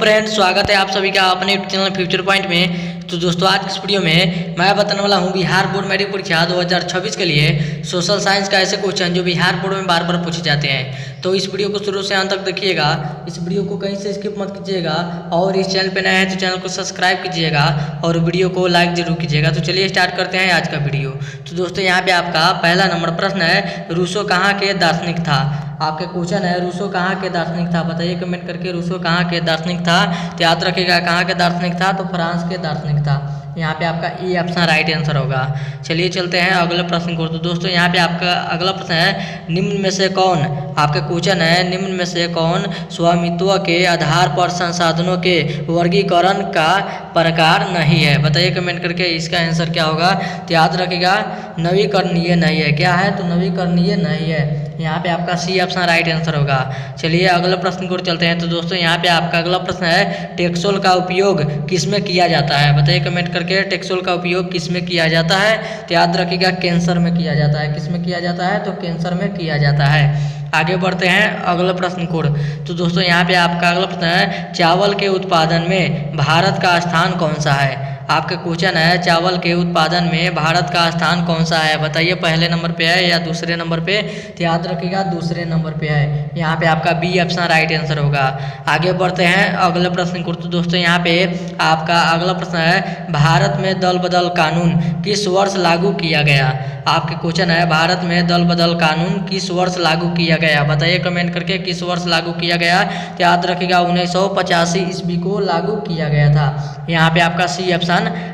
Friends, स्वागत है आप सभी का अपने यूट्यूब चैनल फ्यूचर पॉइंट में। तो दोस्तों, आज की इस वीडियो में मैं बताने वाला हूं बिहार बोर्ड मैट्रिक परीक्षा 2026 के लिए सोशल साइंस का ऐसे क्वेश्चन जो बिहार बोर्ड में बार बार पूछे जाते हैं। तो इस वीडियो को शुरू से अंत तक देखिएगा, इस वीडियो को कहीं से स्किप मत कीजिएगा और इस चैनल पर नया है तो चैनल को सब्सक्राइब कीजिएगा और वीडियो को लाइक जरूर कीजिएगा। तो चलिए स्टार्ट करते हैं आज का वीडियो। तो दोस्तों, यहाँ पे आपका पहला नंबर प्रश्न है, रूसो कहाँ के दार्शनिक था। आपके क्वेश्चन है, रूसो कहाँ के दार्शनिक था, बताइए कमेंट करके। रूसो कहाँ के दार्शनिक था, तो याद रखिएगा कहाँ के दार्शनिक था, तो फ्रांस के दार्शनिक था। यहाँ पे आपका ए ऑप्शन राइट आंसर होगा। चलिए चलते हैं अगले प्रश्न को। तो दोस्तों, यहाँ पे आपका अगला प्रश्न है, निम्न में से कौन, आपका क्वेश्चन है, निम्न में से कौन स्वामित्व के आधार पर संसाधनों के वर्गीकरण का प्रकार नहीं है, बताइए कमेंट करके। इसका आंसर क्या होगा, तो याद रखिएगा नवीकरणीय नहीं है। क्या है, तो नवीकरणीय नहीं है। यहाँ पे आपका सी ऑप्शन राइट आंसर होगा। चलिए अगले प्रश्न को चलते हैं। तो दोस्तों, यहाँ पे आपका अगला प्रश्न है, टेक्सोल का उपयोग किसमें किया जाता है, बताइए कमेंट करके। टेक्सोल का उपयोग किसमें किया जाता है, तो याद रखिएगा कैंसर में किया जाता है। किसमें किया जाता है, तो कैंसर में किया जाता है। आगे बढ़ते हैं अगले प्रश्न को। तो दोस्तों, यहाँ पे आपका अगला प्रश्न है, चावल के उत्पादन में भारत का स्थान कौन सा है। आपका क्वेश्चन है, चावल के उत्पादन में भारत का स्थान कौन सा है, बताइए पहले नंबर पे है या दूसरे नंबर पे, तो याद रखिएगा दूसरे नंबर पे है। यहाँ पे आपका बी ऑप्शन राइट आंसर होगा। आगे बढ़ते हैं अगले प्रश्न को। तो दोस्तों, यहाँ पे आपका अगला प्रश्न है, भारत में दल बदल कानून किस वर्ष लागू किया गया। आपके क्वेश्चन है, भारत में दल बदल कानून किस वर्ष लागू किया गया, बताइए कमेंट करके किस वर्ष लागू किया गया, तो याद रखिएगा 1985 ईस्वी को लागू किया गया था। यहाँ पे आपका सी ऑप्शन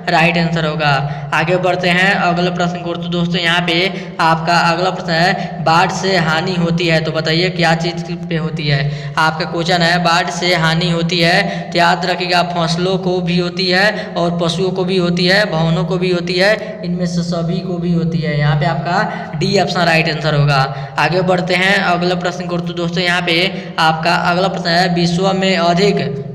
राइट आंसर होगा। आगे बढ़ते हैं अगले प्रश्न को। तो दोस्तों, यहाँ पे आपका अगला प्रश्न है, बाढ़ से हानि होती है, तो बताइए क्या चीज पे होती है। आपका क्वेश्चन है, बाढ़ से हानि होती है, तो याद रखिएगा फसलों को भी होती है और पशुओं को भी होती है, भवनों को भी होती है, इनमें से सभी को भी होती है। यहाँ पे आपका डी ऑप्शन राइट आंसर होगा। आगे बढ़ते हैं अगले प्रश्न को। तो दोस्तों, यहाँ पे आपका अगला प्रश्न है, विश्व में अधिक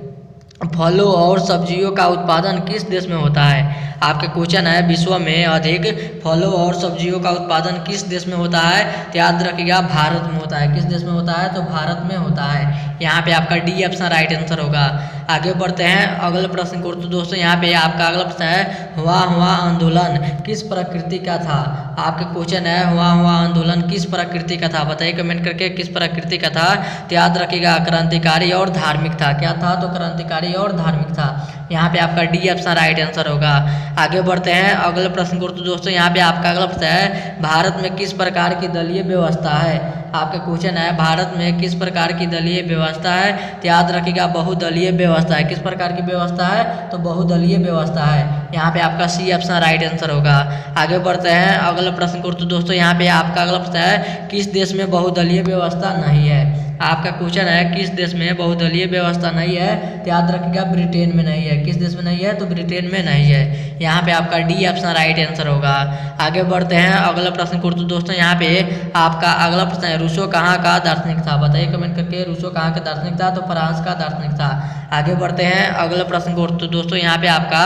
फलों और सब्जियों का उत्पादन किस देश में होता है। आपके क्वेश्चन है, विश्व में अधिक फलों और सब्जियों का उत्पादन किस देश में होता है, तो याद रखिएगा भारत में होता है। किस देश में होता है, तो भारत में होता है। यहाँ पे आपका डी ऑप्शन राइट आंसर होगा। आगे बढ़ते हैं अगले प्रश्न को। तो दोस्तों, यहाँ पे आपका अगला प्रश्न है, हुआ आंदोलन किस प्रकृति का था। आपके क्वेश्चन है, हुआ आंदोलन किस प्रकृति का था, बताइए कमेंट करके किस प्रकृति का था, तो याद रखिएगा क्रांतिकारी और धार्मिक था। क्या था, तो क्रांतिकारी और धार्मिक था। यहाँ पे आपका डी ऑप्शन राइट आंसर होगा। आगे बढ़ते हैं अगले प्रश्न को। तो दोस्तों, यहाँ पे आपका अगला प्रश्न है, भारत में किस प्रकार की दलीय व्यवस्था है। आपका क्वेश्चन है, भारत में किस प्रकार की दलीय व्यवस्था है, तो याद रखिएगा बहुदलीय व्यवस्था है। किस प्रकार की व्यवस्था है, तो बहुदलीय व्यवस्था है। यहाँ पे आपका सी ऑप्शन राइट आंसर होगा। आगे बढ़ते हैं अगले प्रश्न को। तो दोस्तों, यहाँ पे आपका अगला प्रश्न है, किस देश में बहुदलीय व्यवस्था नहीं है। आपका क्वेश्चन है, किस देश में बहुदलीय व्यवस्था नहीं है, तो याद रखिएगा ब्रिटेन में नहीं है। किस देश में नहीं है, तो ब्रिटेन में नहीं है। यहाँ पे आपका डी ऑप्शन राइट आंसर होगा। आगे बढ़ते हैं अगले प्रश्न को। तो दोस्तों, यहाँ पे आपका अगला प्रश्न है, रूसो कहाँ का दार्शनिक था, बताइए कमेंट करके। रूसो कहाँ का दार्शनिक था, तो फ्रांस का दार्शनिक था। आगे बढ़ते हैं अगले प्रश्न को। तो दोस्तों, यहाँ पे आपका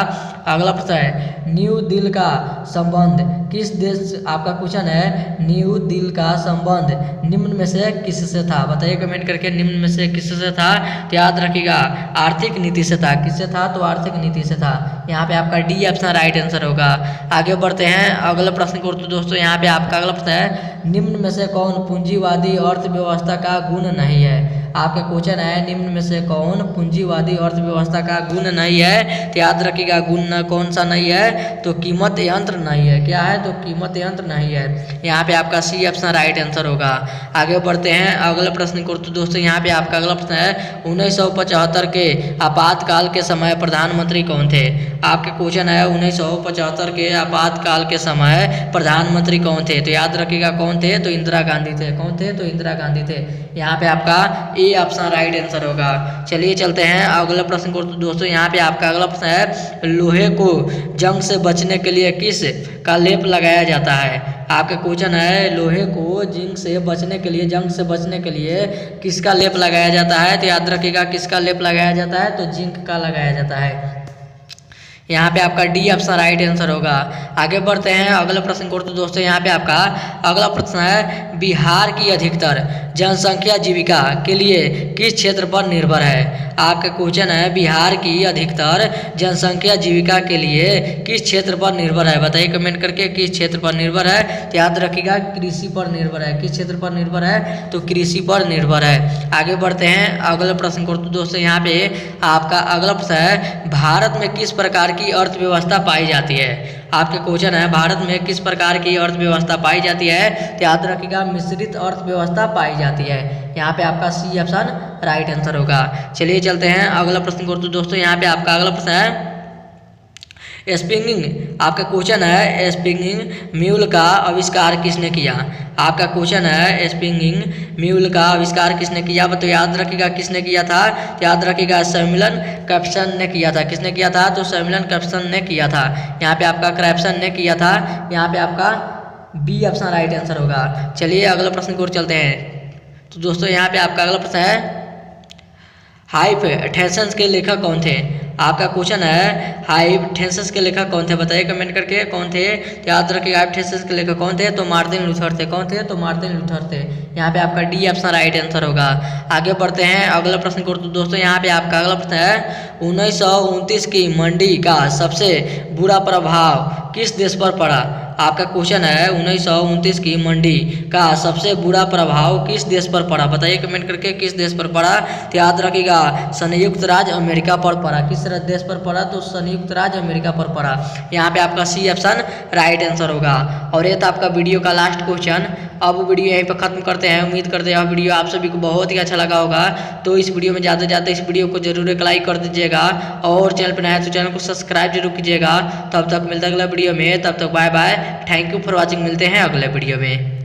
अगला प्रश्न है, न्यू दिल का संबंध किस देश, आपका क्वेश्चन है, न्यू दिल का संबंध निम्न में से किससे था, बताइए कमेंट करके निम्न में से किससे था, तो याद रखिएगा आर्थिक नीति से था। किससे था, तो आर्थिक नीति से था। यहाँ पे आपका डी ऑप्शन राइट आंसर होगा। आगे बढ़ते हैं अगले प्रश्न को। तो दोस्तों, यहाँ पे आपका अगला प्रश्न है, निम्न में से कौन पूंजीवादी अर्थव्यवस्था का गुण नहीं है। आपका क्वेश्चन है, निम्न में से कौन पूंजीवादी अर्थव्यवस्था का गुण नहीं है, तो याद रखिएगा गुण कौन सा नहीं है, तो कीमत यंत्र नहीं है। क्या है, तो कीमत यंत्र नहीं है। यहाँ पे आपका सी ऑप्शन राइट आंसर होगा। आगे बढ़ते हैं अगले प्रश्न को। तो दोस्तों, यहाँ पे आपका अगला प्रश्न है, 1975 के आपातकाल के समय प्रधानमंत्री कौन थे। आपके क्वेश्चन है, 1975 के आपातकाल के समय प्रधानमंत्री कौन थे, तो याद रखिएगा कौन थे, तो इंदिरा गांधी थे। कौन थे, तो इंदिरा गांधी थे। यहाँ पे आपका ए ऑप्शन राइट आंसर होगा। चलिए चलते हैं अगले प्रश्न को। तो दोस्तों, यहाँ पे आपका अगला प्रश्न है, लोहे को जंग से बचने के लिए किस का लेप लगाया जाता है। आपका क्वेश्चन है, लोहे को जिंक से बचने के लिए, जंग से बचने के लिए किसका लेप लगाया जाता है, तो याद रखिएगा किसका लेप लगाया जाता है, तो जिंक का लगाया जाता है। यहाँ पे आपका डी ऑप्शन राइट आंसर होगा। आगे बढ़ते हैं अगला प्रश्न को। तो दोस्तों यहाँ पे आपका अगला प्रश्न है, बिहार की अधिकतर जनसंख्या जीविका के लिए किस क्षेत्र पर निर्भर है। आपका क्वेश्चन है, बिहार की अधिकतर जनसंख्या जीविका के लिए किस क्षेत्र पर निर्भर है। बताइए कमेंट करके किस क्षेत्र पर निर्भर है। तो याद रखिएगा कृषि पर निर्भर है। किस क्षेत्र पर निर्भर है, तो कृषि पर निर्भर है। आगे बढ़ते हैं अगले प्रश्न को। तो दोस्तों यहाँ पे आपका अगला प्रश्न है, भारत में किस प्रकार की अर्थव्यवस्था पाई जाती है। आपके क्वेश्चन है, भारत में किस प्रकार की अर्थव्यवस्था पाई जाती है। तो याद रखिएगा मिश्रित अर्थव्यवस्था पाई जाती है। यहाँ पे आपका सी ऑप्शन राइट आंसर होगा। चलिए चलते हैं अगला प्रश्न को। तो दोस्तों यहाँ पे आपका अगला प्रश्न है, स्पिनिंग। आपका क्वेश्चन है, स्पिनिंग म्यूल का आविष्कार किसने किया। आपका क्वेश्चन है, स्पिनिंग म्यूल का आविष्कार किसने किया। तो याद रखिएगा किसने किया था। तो याद रखिएगा सैमुअल क्रैप्सन ने किया था। किसने किया था, तो सैमुअल क्रैप्सन ने किया था। यहाँ पे आपका क्रैप्सन ने किया था। यहाँ पे आपका बी ऑप्शन राइट आंसर होगा। चलिए अगला प्रश्न की ओर चलते हैं। तो दोस्तों यहाँ पे आपका अगला प्रश्न है, हाइपरटेंशन के लेखक कौन थे। आपका क्वेश्चन है, हाइपरटेंशन के लेखक कौन थे। बताइए कमेंट करके कौन थे। तो याद रखिएगा हाइपरटेंशन के लेखक कौन थे, तो मार्टिन लूथर थे। कौन थे, तो मार्टिन लूथर थे। यहाँ पे आपका डी ऑप्शन राइट आंसर होगा। आगे बढ़ते हैं अगला प्रश्न को। तो दोस्तों यहाँ पे आपका अगला प्रश्न है, 1929 की मंडी का सबसे बुरा प्रभाव किस देश पर पड़ा। आपका क्वेश्चन है, 1929 की मंडी का सबसे बुरा प्रभाव किस देश पर पड़ा। बताइए कमेंट करके किस देश पर पड़ा। तो याद रखिएगा संयुक्त राज्य अमेरिका पर पड़ा। किस देश पर पड़ा, तो संयुक्त राज्य अमेरिका पर पड़ा। यहाँ पे आपका सी ऑप्शन राइट आंसर होगा। और ये था आपका वीडियो का लास्ट क्वेश्चन। अब वीडियो यहीं पर खत्म करते हैं। उम्मीद करते हैं वीडियो आप सभी को बहुत ही अच्छा लगा होगा। तो इस वीडियो में जाते जाते इस वीडियो को जरूर एक लाइक कर दीजिएगा और चैनल पर नया है तो चैनल को सब्सक्राइब जरूर कीजिएगा। तब तक मिलते हैं अगला वीडियो में। तब तक bye bye, thank you for watching. मिलते हैं अगले वीडियो में।